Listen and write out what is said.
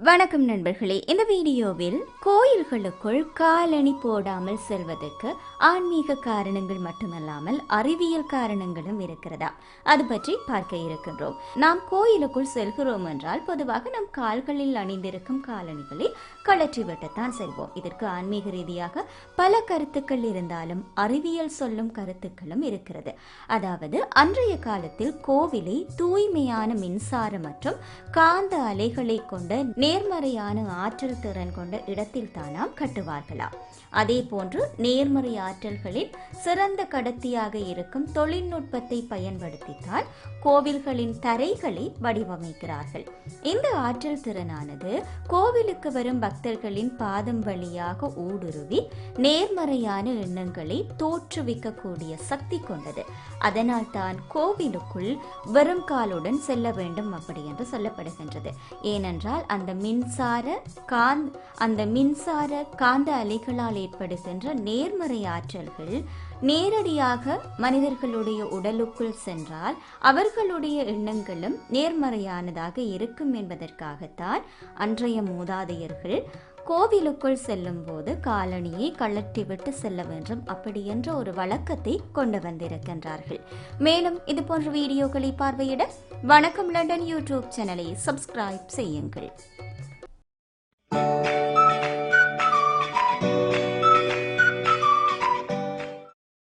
வணக்கம் நண்பர்களே. இந்த வீடியோவில் கோயில்களுக்குள் காலணி போடாமல் செல்வதற்கு ஆன்மீக காரணங்கள் மட்டுமல்லாமல் அறிவியல் காரணங்களும் இருக்கிறதா, அது பற்றி பார்க்க இருக்கின்றோம். நாம் கோயிலுக்குள் செல்கிறோம் என்றால் பொதுவாக நம் கால்களில் அணிந்திருக்கும் காலணிகளை கழற்றிவிட்டுத்தான் செல்வோம். இதற்கு ஆன்மீக ரீதியாக பல கருத்துக்கள் இருந்தாலும் அறிவியல் சொல்லும் கருத்துக்களும் இருக்கிறது. அதாவது அன்றைய காலத்தில் கோவிலை தூய்மையான மின்சாரம் மற்றும் காந்த அலைகளை கொண்ட நேர்மறையான ஆற்றல் திறன் கொண்ட இடத்தில் தானாம் கட்டுவார்களாம். அதே போன்று நேர்மறை ஆற்றல்களின் சிறந்த கடத்தியாக இருக்கும் தொழில்நுட்பத்தை பயன்படுத்தித்தான் கோவில்களின் தரைகளை வடிவமைக்கிறார்கள். இந்த ஆற்றல் திறனானது கோவிலுக்கு வரும் பக்தர்களின் பாதம் வழியாக ஊடுருவி நேர்மறையான எண்ணங்களை தோற்றுவிக்கக்கூடிய சக்தி கொண்டது. அதனால் தான் கோவிலுக்குள் வெறும் காலுடன் செல்ல வேண்டும் அப்படி என்று சொல்லப்படுகின்றது. ஏனென்றால் அந்த மின்சார காந்த அலைகளால் ஏற்படுகின்ற நேர்மறை ஆற்றல்கள் நேரடியாக மனிதர்களுடைய உடலுக்குள் சென்றால் அவர்களுடைய எண்ணங்களும் நேர்மறையானதாக இருக்கும் என்பதற்காகத்தான் அன்றைய மூதாதையர்கள் கோவிலுக்குள் செல்லும் போது காலணியை கழற்றிவிட்டு செல்ல வேண்டும் அப்படி என்ற ஒரு வழக்கத்தை கொண்டு வந்திருக்கின்றார்கள். மேலும் இது போன்ற வீடியோக்களை பார்வையிட வணக்கம் லண்டன் யூடியூப் சேனலை சப்ஸ்கிரைப் செய்யுங்கள்.